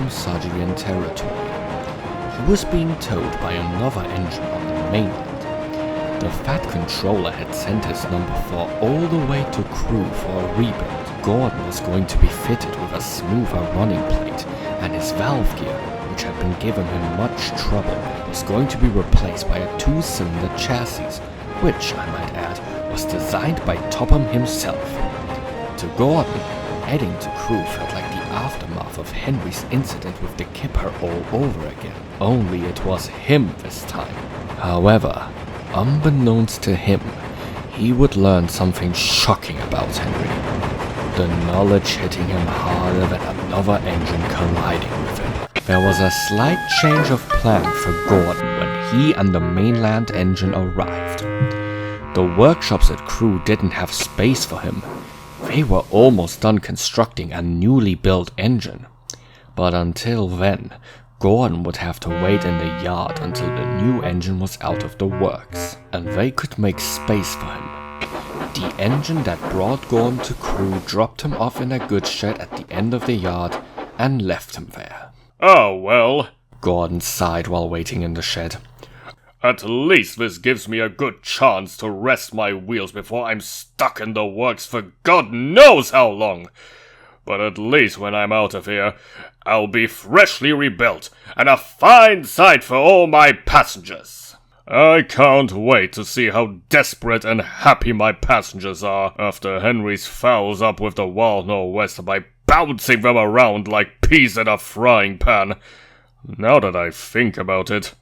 from Sardian territory. He was being towed by another engine on the mainland. The Fat Controller had sent his number 4 all the way to Crew for a rebuild. Gordon was going to be fitted with a smoother running plate, and his valve gear, which had been giving him much trouble, was going to be replaced by a 2-cylinder chassis, which, I might add, was designed by Topham himself. To Gordon, heading to Crew felt like the aftermath of Henry's incident with the Kipper all over again, only it was him this time. However, unbeknownst to him, he would learn something shocking about Henry. The knowledge hitting him harder than another engine colliding with him. There was a slight change of plan for Gordon when he and the mainland engine arrived. The workshops at Crew didn't have space for him. They were almost done constructing a newly built engine. But until then, Gordon would have to wait in the yard until the new engine was out of the works, and they could make space for him. The engine that brought Gordon to Crew dropped him off in a goods shed at the end of the yard and left him there. Oh well, Gordon sighed while waiting in the shed. At least this gives me a good chance to rest my wheels before I'm stuck in the works for God knows how long. But at least when I'm out of here, I'll be freshly rebuilt and a fine sight for all my passengers. I can't wait to see how desperate and happy my passengers are after Henry's fouls up with the Wild Nor'Wester by bouncing them around like peas in a frying pan. Now that I think about it,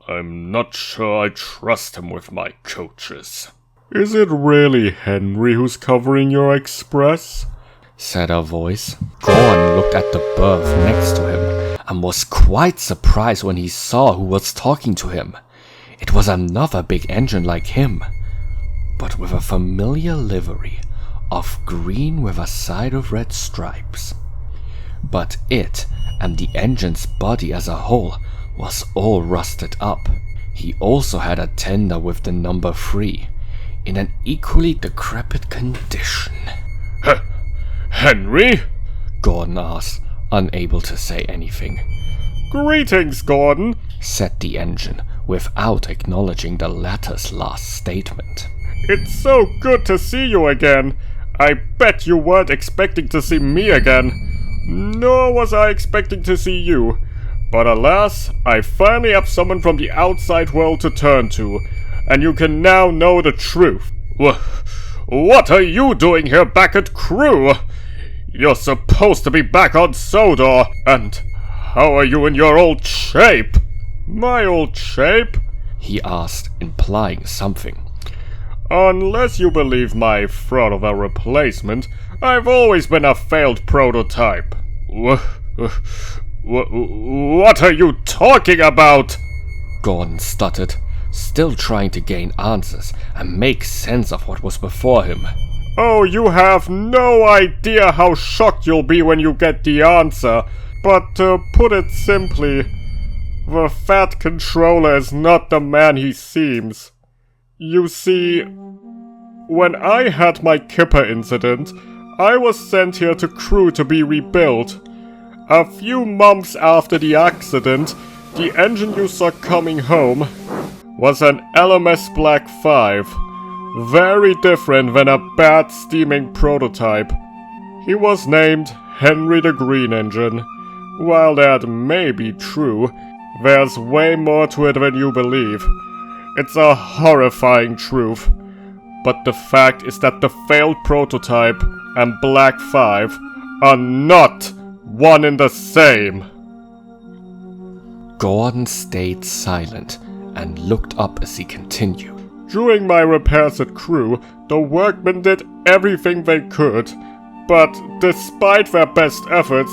I'm not sure I trust him with my coaches. Is it really Henry who's covering your express? Said a voice. Gordon looked at the berth next to him and was quite surprised when he saw who was talking to him. It was another big engine like him, but with a familiar livery of green with a side of red stripes. But it and the engine's body as a whole was all rusted up. He also had a tender with the number 3, in an equally decrepit condition. Henry? Gordon asked, unable to say anything. Greetings, Gordon, said the engine, without acknowledging the latter's last statement. It's so good to see you again. I bet you weren't expecting to see me again. Nor was I expecting to see you. But alas, I finally have someone from the outside world to turn to, and you can now know the truth. What are you doing here back at Crew? You're supposed to be back on Sodor, and how are you in your old shape? My old shape? He asked, implying something. Unless you believe my fraud of a replacement, I've always been a failed prototype. What are you talking about? Gordon stuttered, still trying to gain answers and make sense of what was before him. Oh, you have no idea how shocked you'll be when you get the answer. But to put it simply, the Fat Controller is not the man he seems. You see, when I had my Kipper incident, I was sent here to Crew to be rebuilt. A few months after the accident, the engine you saw coming home was an LMS Black 5. Very different than a bad steaming prototype. He was named Henry the Green Engine. While that may be true, there's way more to it than you believe. It's a horrifying truth. But the fact is that the failed prototype and Black 5 are not one and the same. Gordon stayed silent and looked up as he continued. During my repairs at Crew, the workmen did everything they could, but despite their best efforts,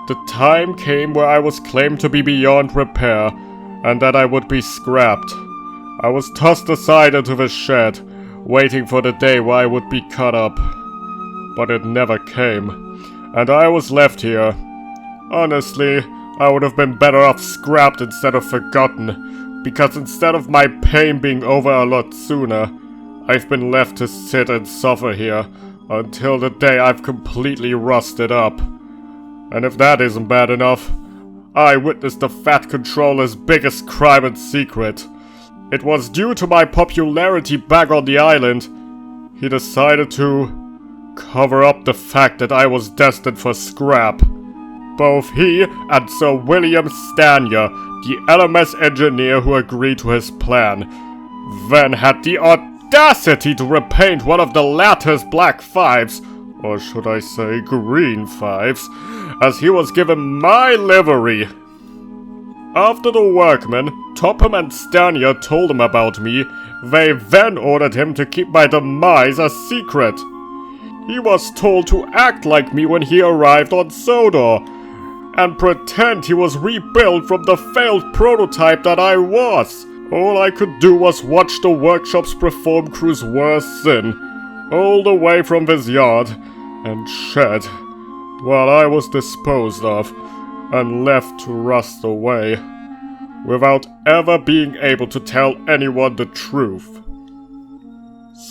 the time came where I was claimed to be beyond repair, and that I would be scrapped. I was tossed aside into the shed, waiting for the day where I would be cut up. But it never came, and I was left here. Honestly, I would have been better off scrapped instead of forgotten, because instead of my pain being over a lot sooner, I've been left to sit and suffer here until the day I've completely rusted up. And if that isn't bad enough, I witnessed the Fat Controller's biggest crime and secret. It was due to my popularity back on the island. He decided to cover up the fact that I was destined for scrap. Both he and Sir William Stanya, the LMS engineer who agreed to his plan, then had the audacity to repaint one of the latter's black fives, or should I say green fives, as he was given my livery. After the workmen, Topham and Stanya told him about me, they then ordered him to keep my demise a secret. He was told to act like me when he arrived on Sodor, and pretend he was rebuilt from the failed prototype that I was. All I could do was watch the workshops perform crew's worst sin, all the way from this yard and shed, while I was disposed of and left to rust away, without ever being able to tell anyone the truth.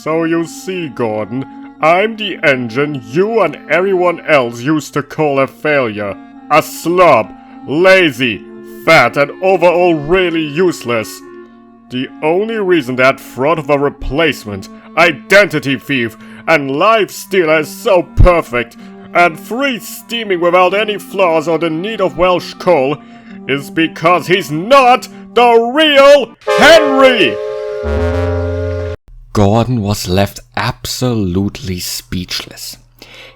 So you see, Gordon, I'm the engine you and everyone else used to call a failure. A slob, lazy, fat, and overall really useless. The only reason that fraud of a replacement, identity thief, and life stealer is so perfect, and free steaming without any flaws or the need of Welsh coal, is because he's not the real Henry! Gordon was left absolutely speechless,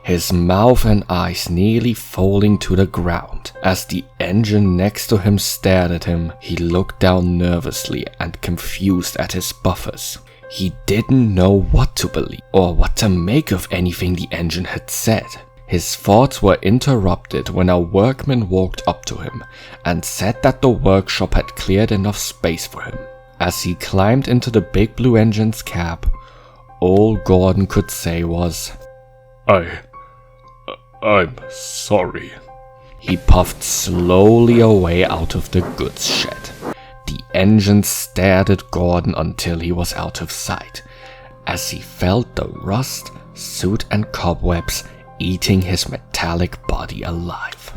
his mouth and eyes nearly falling to the ground. As the engine next to him stared at him, he looked down nervously and confused at his buffers. He didn't know what to believe or what to make of anything the engine had said. His thoughts were interrupted when a workman walked up to him and said that the workshop had cleared enough space for him. As he climbed into the big blue engine's cab, all Gordon could say was, I'm sorry. He puffed slowly away out of the goods shed. The engine stared at Gordon until he was out of sight, as he felt the rust, soot and cobwebs eating his metallic body alive.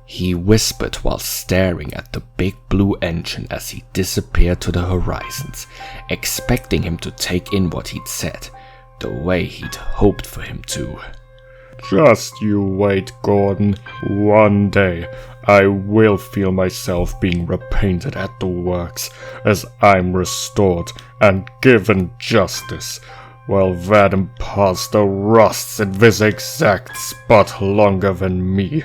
He whispered while staring at the big blue engine as he disappeared to the horizons, expecting him to take in what he'd said, the way he'd hoped for him to. Just you wait, Gordon. One day, I will feel myself being repainted at the works as I'm restored and given justice, while that imposter rusts in this exact spot longer than me.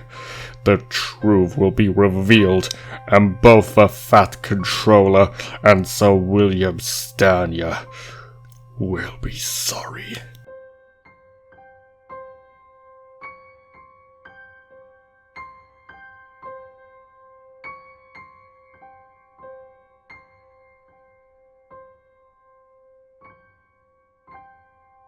The truth will be revealed, and both the Fat Controller and Sir William Stanya will be sorry.